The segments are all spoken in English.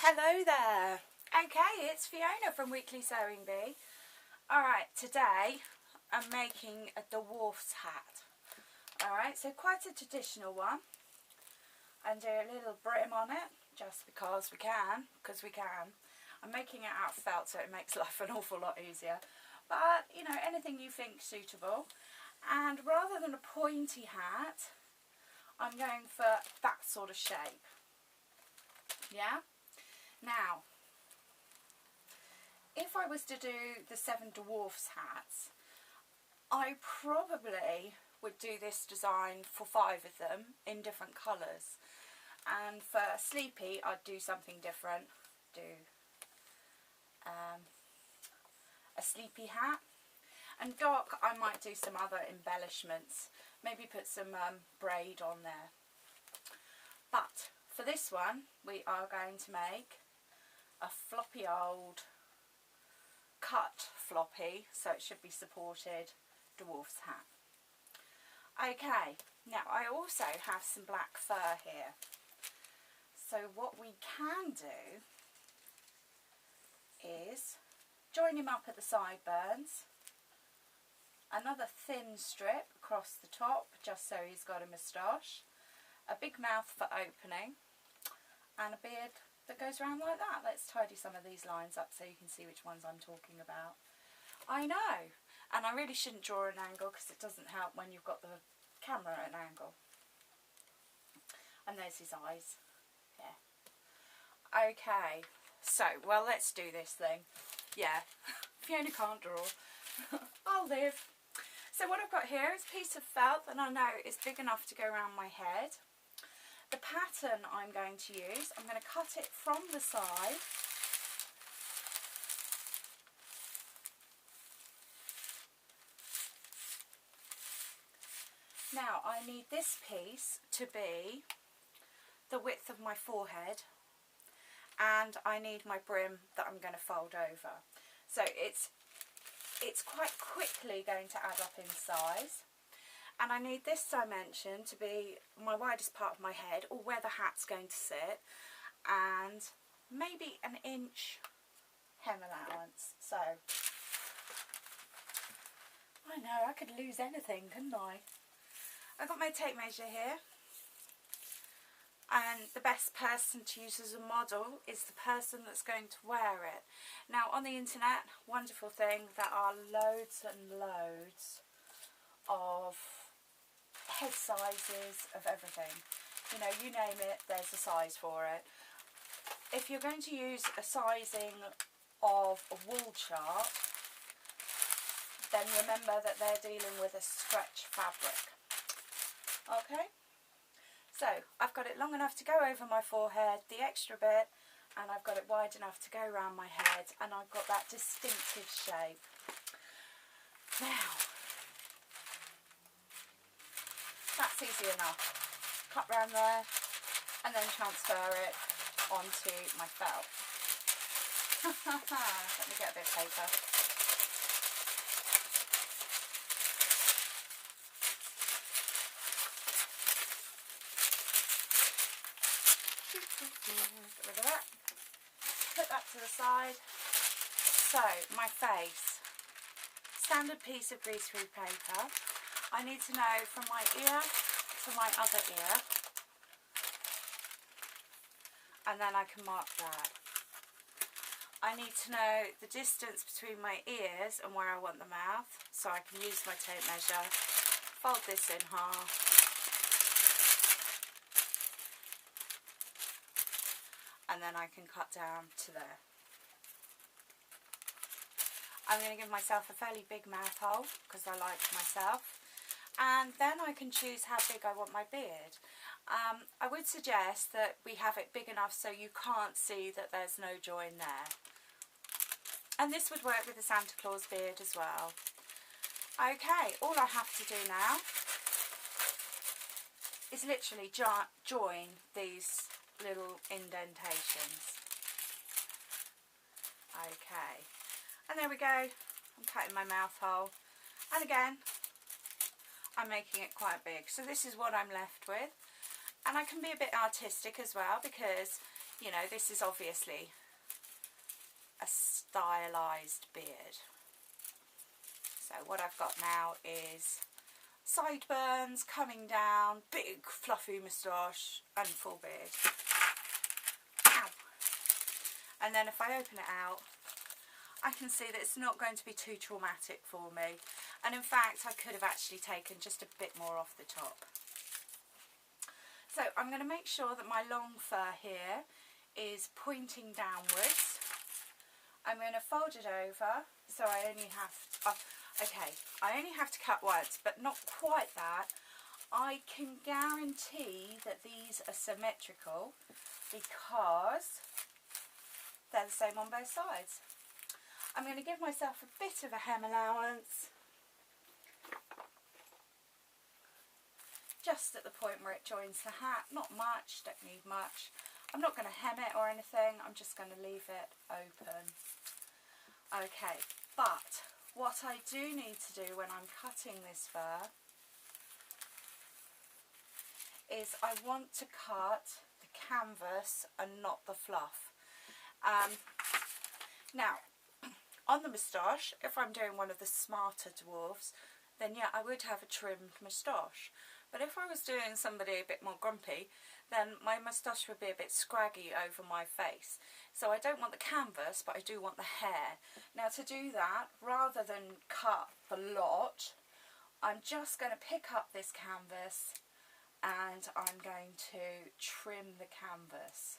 Hello there. Okay, it's Fiona from Weekly Sewing Bee. Alright, today I'm making a Dwarf's hat. Alright, so quite a traditional one. And do a little brim on it, just because we can, I'm making it out of felt, so it makes life an awful lot easier. But, you know, anything you think suitable. And rather than a pointy hat, I'm going for that sort of shape. Yeah? Now, if I was to do the 7 Dwarfs hats, I probably would do this design for 5 of them in different colours. And for Sleepy, I'd do something different. Do a Sleepy hat. And Doc, I might do some other embellishments. Maybe put some braid on there. But for this one, we are going to make a floppy old cut floppy, so it should be supported, Dwarf's hat. Okay, now I also have some black fur here. So what we can do is join him up at the sideburns, another thin strip across the top just so he's got a moustache, a big mouth for opening, and a beard that goes around like that. Let's tidy some of these lines up so you can see which ones I'm talking about. I know, and I really shouldn't draw an angle because it doesn't help when you've got the camera at an angle. And there's his eyes. Yeah. Okay, so, well, let's do this thing. Yeah, Fiona can't draw. I'll live. So what I've got here is a piece of felt that I know is big enough to go around my head. The pattern I'm going to use, I'm going to cut it from the side. Now I need this piece to be the width of my forehead, and I need my brim that I'm going to fold over. So it's quite quickly going to add up in size. And I need this dimension to be my widest part of my head, or where the hat's going to sit, and maybe an inch hem allowance. So, I know, I could lose anything, couldn't I? I've got my tape measure here, and the best person to use as a model is the person that's going to wear it. Now, on the internet, wonderful thing, there are loads and loads of head sizes of everything. You know, you name it, there's a size for it. If you're going to use a sizing of a wool chart, then remember that they're dealing with a stretch fabric. Okay, so I've got it long enough to go over my forehead, the extra bit, and I've got it wide enough to go around my head, and I've got that distinctive shape. Now, that's easy enough. Cut round there and then transfer it onto my felt. Let me get a bit of paper. Get rid of that. Put that to the side. So, my face. Standard piece of grease-free paper. I need to know from my ear to my other ear, and then I can mark that. I need to know the distance between my ears and where I want the mouth, so I can use my tape measure, fold this in half, and then I can cut down to there. I'm going to give myself a fairly big mouth hole because I like myself. And then I can choose how big I want my beard. I would suggest that we have it big enough so you can't see that there's no join there. And this would work with the Santa Claus beard as well. Okay, all I have to do now is literally join these little indentations. Okay, and there we go. I'm cutting my mouth hole. And again, I'm making it quite big. So this is what I'm left with. And I can be a bit artistic as well, because you know, this is obviously a stylised beard. So what I've got now is sideburns coming down, big fluffy moustache and full beard. Ow. And then if I open it out, I can see that it's not going to be too traumatic for me. And in fact, I could have actually taken just a bit more off the top. So I'm going to make sure that my long fur here is pointing downwards. I'm going to fold it over, so I only have, I only have to cut once, but not quite that. I can guarantee that these are symmetrical because they're the same on both sides. I'm going to give myself a bit of a hem allowance, just at the point where it joins the hat. Not much, don't need much. I'm not going to hem it or anything, I'm just going to leave it open. Okay, but what I do need to do when I'm cutting this fur is I want to cut the canvas and not the fluff. Now, on the moustache, if I'm doing one of the smarter dwarfs, then yeah, I would have a trimmed moustache. But if I was doing somebody a bit more grumpy, then my moustache would be a bit scraggy over my face. So I don't want the canvas, but I do want the hair. Now to do that, rather than cut a lot, I'm just going to pick up this canvas and I'm going to trim the canvas.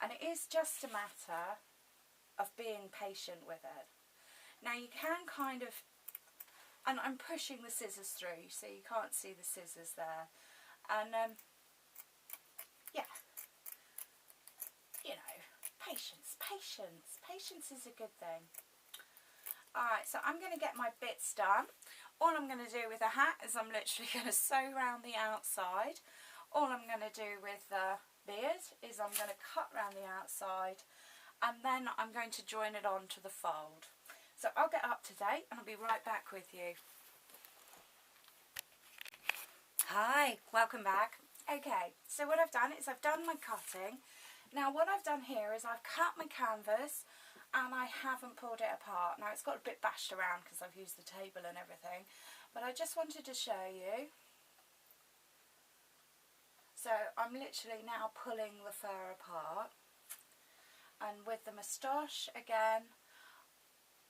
And it is just a matter of being patient with it. Now you can kind of, and I'm pushing the scissors through, so you can't see the scissors there. And yeah, you know, patience is a good thing. Alright, so I'm going to get my bits done. All I'm going to do with the hat is I'm literally going to sew around the outside. All I'm going to do with the beard is I'm going to cut around the outside, and then I'm going to join it on to the fold. So I'll get up to date and I'll be right back with you. Hi, welcome back. Okay, so what I've done is I've done my cutting. Now what I've done here is I've cut my canvas and I haven't pulled it apart. Now it's got a bit bashed around because I've used the table and everything, but I just wanted to show you. So I'm literally now pulling the fur apart, and with the moustache again,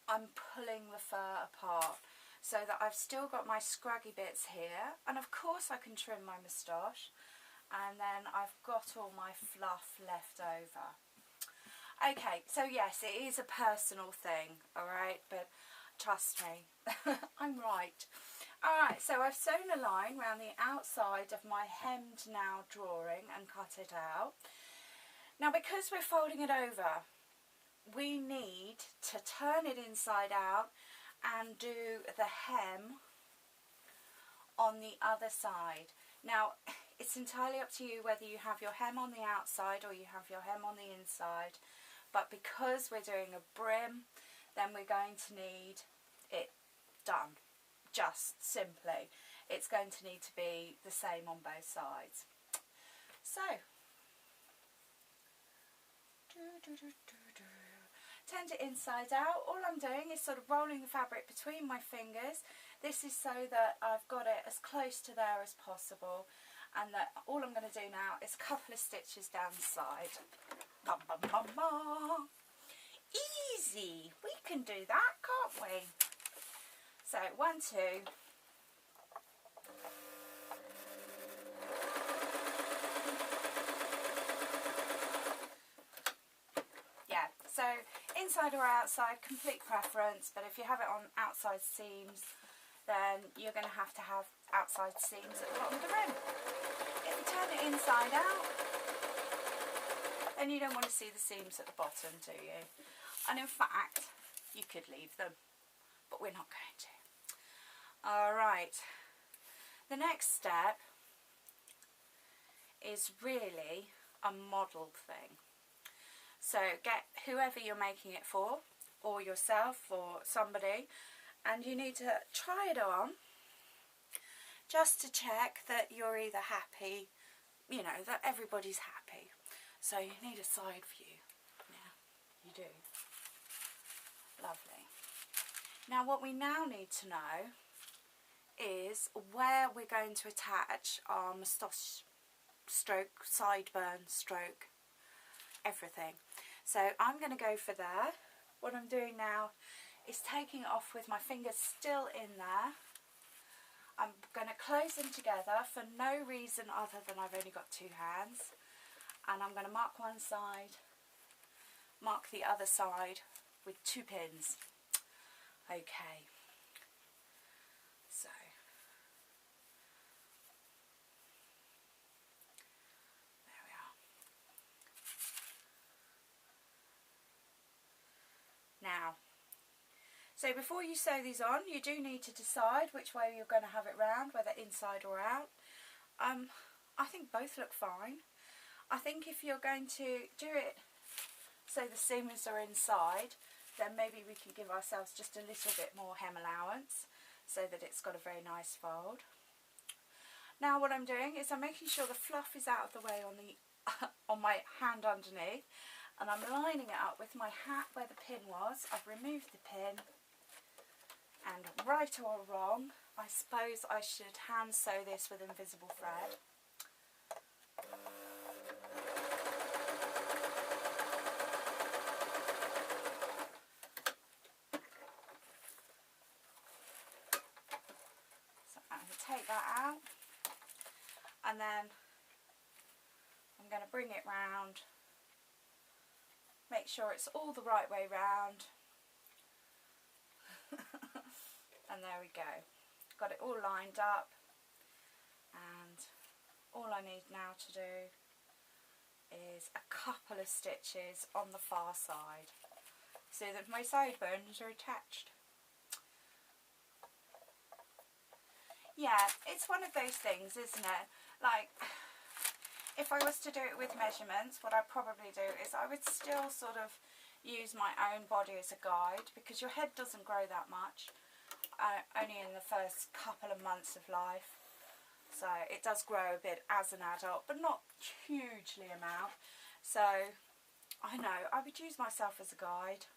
I'm pulling the fur apart so that I've still got my scraggy bits here, and of course I can trim my moustache, and then I've got all my fluff left over. Okay, so yes, it is a personal thing, alright, but trust me, I'm right. Alright, so I've sewn a line around the outside of my hemmed now drawing and cut it out. Now because we're folding it over, we need to turn it inside out and do the hem on the other side. Now it's entirely up to you whether you have your hem on the outside or you have your hem on the inside, but because we're doing a brim, then we're going to need it done. Just simply, it's going to need to be the same on both sides. So turned it inside out. All I'm doing is sort of rolling the fabric between my fingers. This is so that I've got it as close to there as possible, and that all I'm going to do now is a couple of stitches down the side. Bum, bum, bum, bum. Easy, we can do that, can't we? So 1, 2. So inside or outside, complete preference, but if you have it on outside seams, then you're going to have outside seams at the bottom of the rim. If you turn it inside out, then you don't want to see the seams at the bottom, do you? And in fact, you could leave them, but we're not going to. Alright, the next step is really a model thing. So get whoever you're making it for, or yourself, or somebody, and you need to try it on just to check that you're either happy, you know, that everybody's happy. So you need a side view. Yeah, you do. Lovely. Now what we now need to know is where we're going to attach our moustache stroke, sideburn stroke, everything. So I'm going to go for there. What I'm doing now is taking it off with my fingers still in there. I'm going to close them together for no reason other than I've only got two hands. And I'm going to mark one side, mark the other side with two pins. Okay. So. There we are. Now. So before you sew these on, you do need to decide which way you're going to have it round, whether inside or out. I think both look fine. I think if you're going to do it so the seams are inside, then maybe we can give ourselves just a little bit more hem allowance so that it's got a very nice fold. Now what I'm doing is I'm making sure the fluff is out of the way on the on my hand underneath, and I'm lining it up with my hat where the pin was. I've removed the pin, and right or wrong, I suppose I should hand sew this with invisible thread. So I'm going to take that out, and then I'm going to bring it round, make sure it's all the right way round. And there we go, got it all lined up, and all I need now to do is a couple of stitches on the far side so that my sideburns are attached. Yeah, it's one of those things, isn't it? Like, if I was to do it with measurements, what I'd probably do is I would still sort of use my own body as a guide, because your head doesn't grow that much. Only in the first couple of months of life, so it does grow a bit as an adult, but not hugely amount. So I know I would use myself as a guide,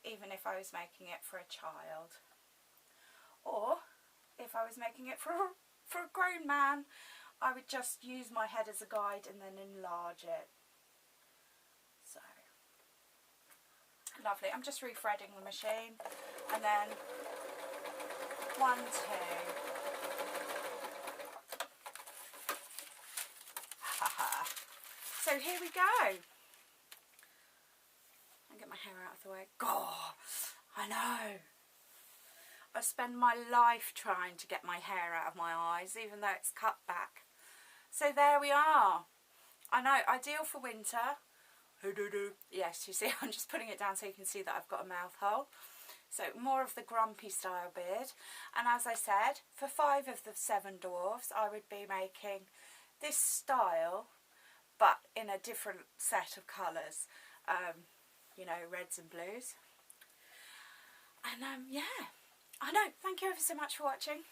even if I was making it for a child, or if I was making it for a grown man, I would just use my head as a guide and then enlarge it. So lovely. I'm just refreading the machine, and then 1, 2. So here we go. I'll get my hair out of the way. God, I know. I spend my life trying to get my hair out of my eyes, even though it's cut back. So there we are. I know, ideal for winter. Yes, you see, I'm just putting it down so you can see that I've got a mouth hole. So more of the grumpy style beard. And as I said, for 5 of the 7 dwarfs, I would be making this style, but in a different set of colours. You know, reds and blues. And yeah, I know. Thank you ever so much for watching.